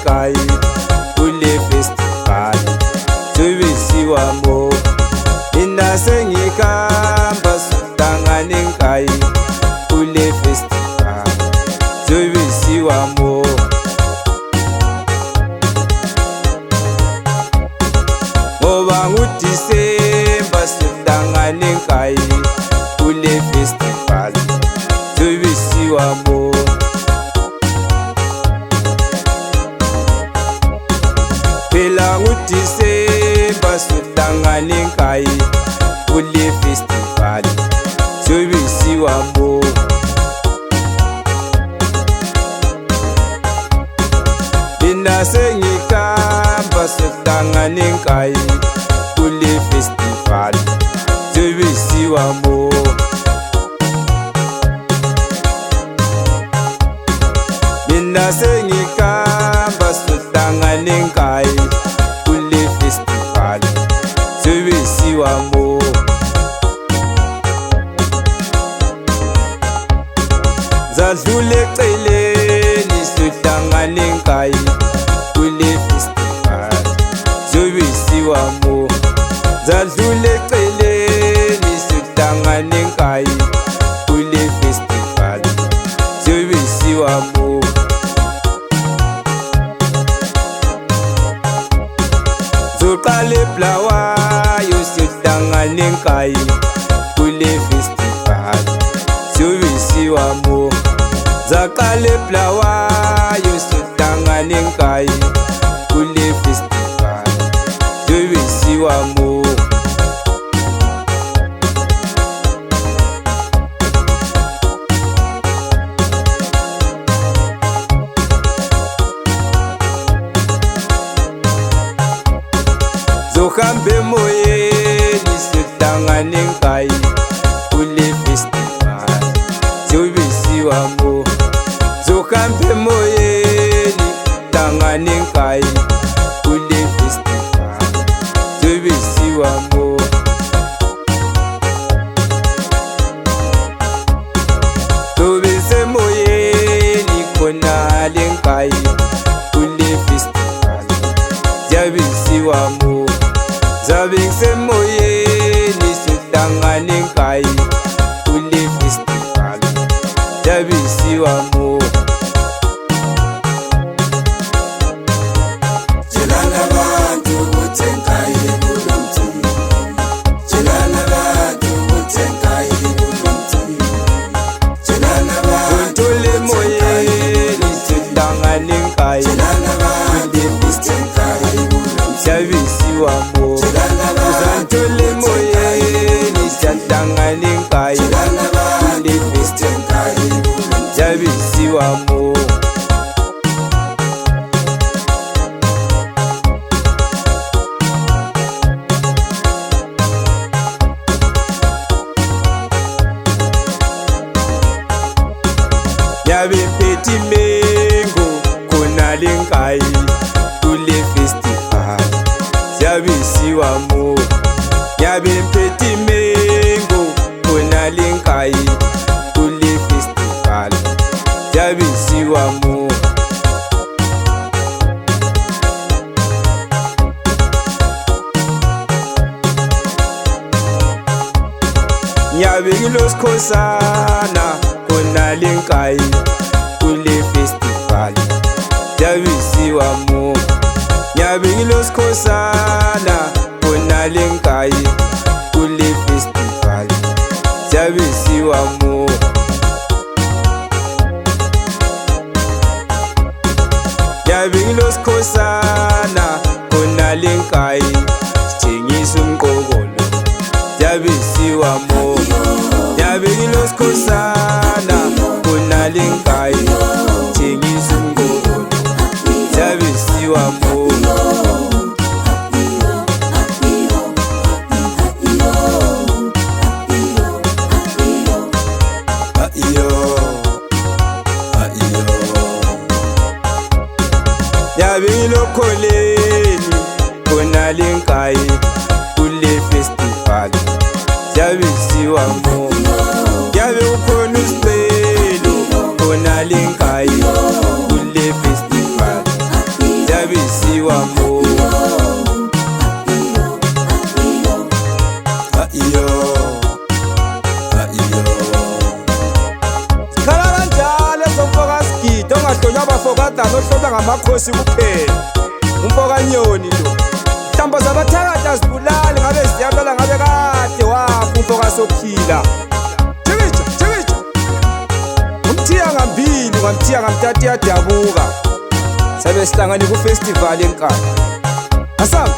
nenkayi kule festival zobisiwa mo. Mina sengikamba sodanga nenkayi kule festival zobisiwa mo. Ngoba nguDisemba sodanga nenkayi kule festival zobisiwa mo. Phela nguDisemba sodanga nenkayi kule festival zobisiwa mo. Mina sengikamba sodanga nenkayi kule festival zobisiwa mo. Mina sengikamba sodanga nenkayi kule festival zobisiwa mo. Zadlule eceleni sodanga nenkayi kule festival zobisiwa mo. Zadlule eceleni sodanga nenkayi kule festival zobisiwa mo. Zoqala eBulawayo sodanga nenkayi kule festival zobisiwa mo. Zaqala eBulawayo sodanga nenkayi kule festival zobisiwa mo. Zohambe emoyeni sodanga nenkayi kule festival zobisiwa mo. Zohambe emoyeni sodanga nenkayi kule festival zobisiwa mo. Zobe semoyeni khona lenkayi kule festival zobisiwa mo. Zabe ngisemoyeni sodanga nenkayi kule festival zobisiwa mo. Tshela abantu ukuthi enkayi kulomcimbi. Tshela abantu ukuthi enkayi kulomcimbi. Tshela abantu Zontula emoyeni sodanga nenkayi kule festival zobisiwa mo. Zontula emoyeni sodanga nenkayi kule festival zobisiwa mo. Nyabe mphethe imengo khona lenkayi kule festival zobisiwa mo. Nyabe mphethe imengo khona lenkayi kule festival zobisiwa mo. Nyabe ngilosikhosana khona lenkayi kule festival zobisiwa mo. Nyabe ngilosikhosana khona lenkayi kule festival zobisiwa mo. Nyabe ngilosikhosana khona lenkayi sithengisa umqokolo zobisiwa mo. Nyabe ngilosikhosana khona lenkayi sithengisa umqokolo zobisiwa mo. Nyabe ngilokholeni khona lenkayi kule festival zobisiwa mo. Nyabe ukhona usicelo khona lenkayi kule festival ngamakhosi kuphela. Umfokanyoni lo mhlamba zabathakatha zibulali ngabe ziyabulala ngabe kade wakho umfoka sophila. Jikija umthiya ngambili ngamthiya ngamthatha yadabuka sabe sihlangane ku festival enkani asamba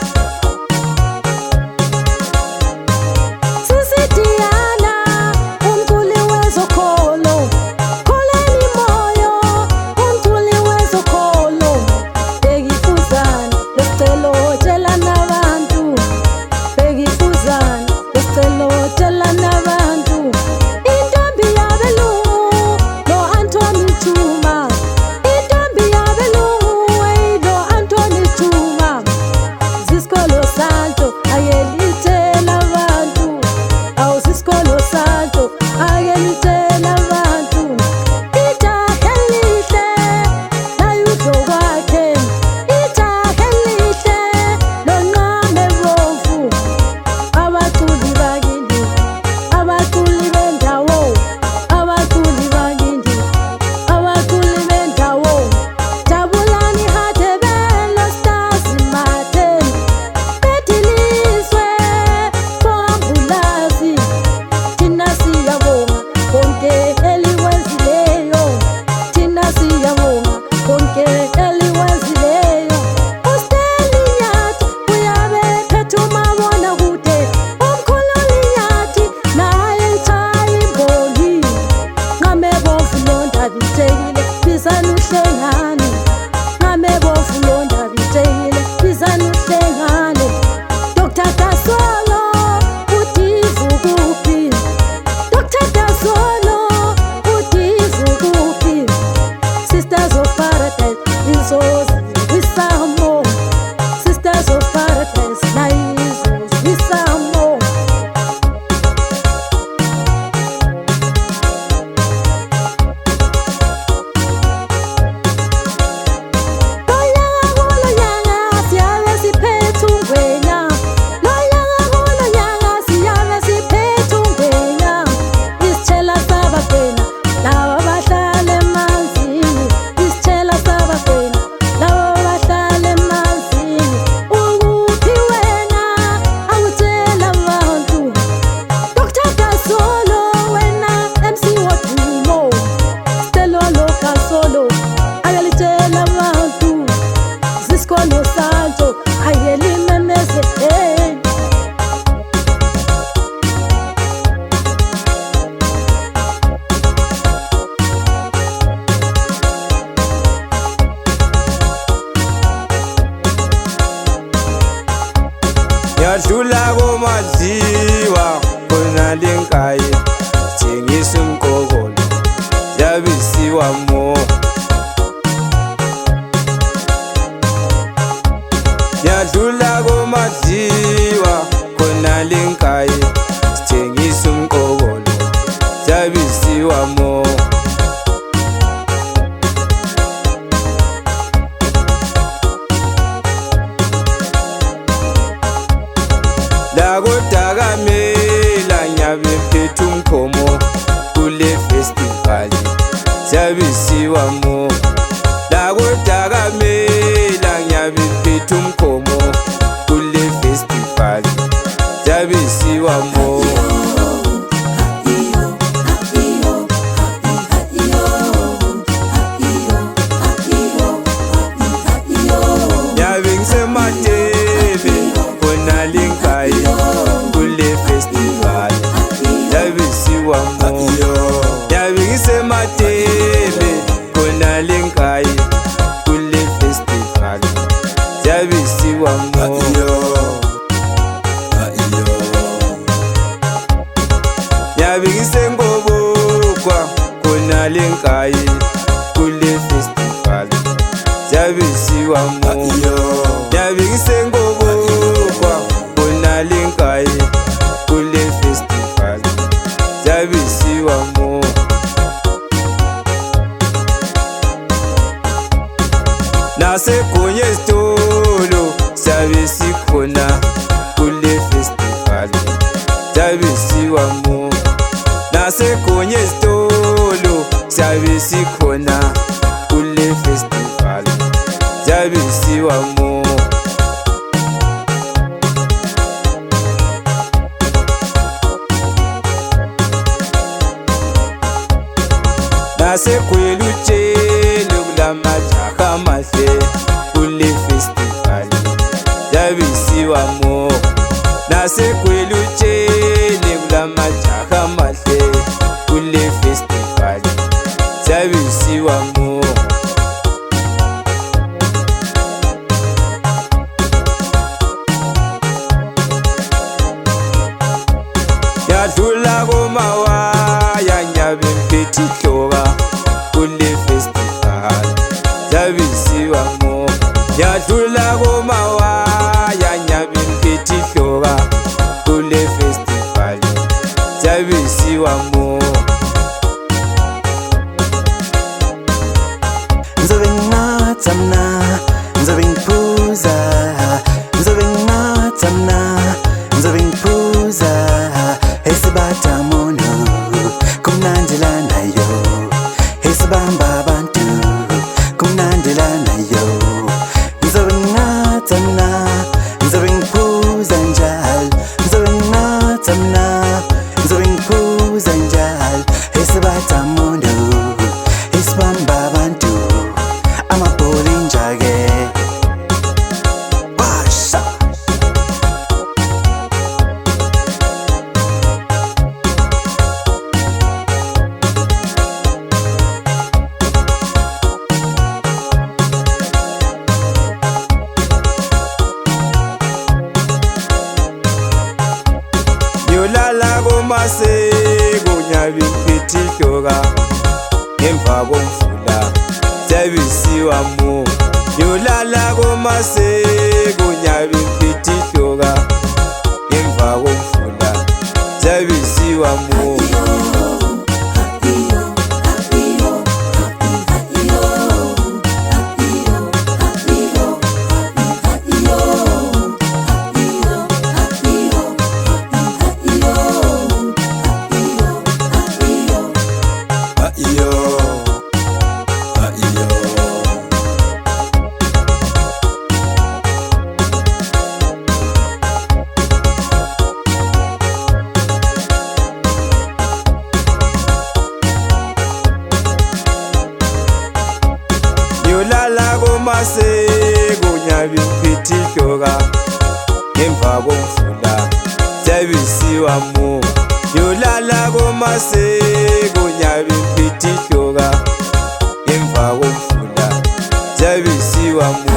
Yadlula komadliwa khona lenkayi thengisa umqokolo yabisiwa mo. Yadlula komadliwa khona lenkayi thengisa umqokolo yabisiwa mo. Lakodakamela nyabe phethe umkhomo kule festival yabisiwa mo. Lakodakamela nyabe phethe umkhomo kule festival yabisiwa mo. Nyabe ngisematele khona lenkayi kule festival yabisiwa mo. Nyabe ngisematele khona lenkayi kule festival yabisiwa mo. Nyabe ngisengobokwa khona lenkayi kule festival yabisiwa mo. Nyabe ngisengobokwa khona lenkayi kule festival yabisiwa mo. Nasegonye sitolo sabe sikhona kule festival yabisiwa mo. Nasegonye sitolo sabe sikhona kule festival nasekhwelutsheni kulamajaha amahle kule festival zabisiwa mo nasekhwelutsheni kulamajaha amahle kule festival zabisiwa mo yadlula komawaya nyabe mphethi hloka kule festival zabisiwa mo yadlula komawaya nyabe mphethi hloka kule festival zabisiwa mo nzobe nginatha mna nzobe ngiphuza nzobe nginatha mna nzobe ngiphuza esibatamono kumnandelanayo esibamba abantu kumnandelanayo nzobe nginatha mna nzobe ngiphuza njalo nzobe nginatha mna nzobe ngiphuza njalo esibatamono esibamba abantu amabholinja-ke washa yolala komaseko nyabe mphethi hloka ngemva komvula zabisiwa mo yolala komaseko nyabe mphethi hloka ngemva komvula zabisiwa mo yolala komaseko nyabe mphethi hloka ngemva komvula zabisiwa mo yolala komaseko nyabe mphethi hloka ngemva komvula zabisiwa mo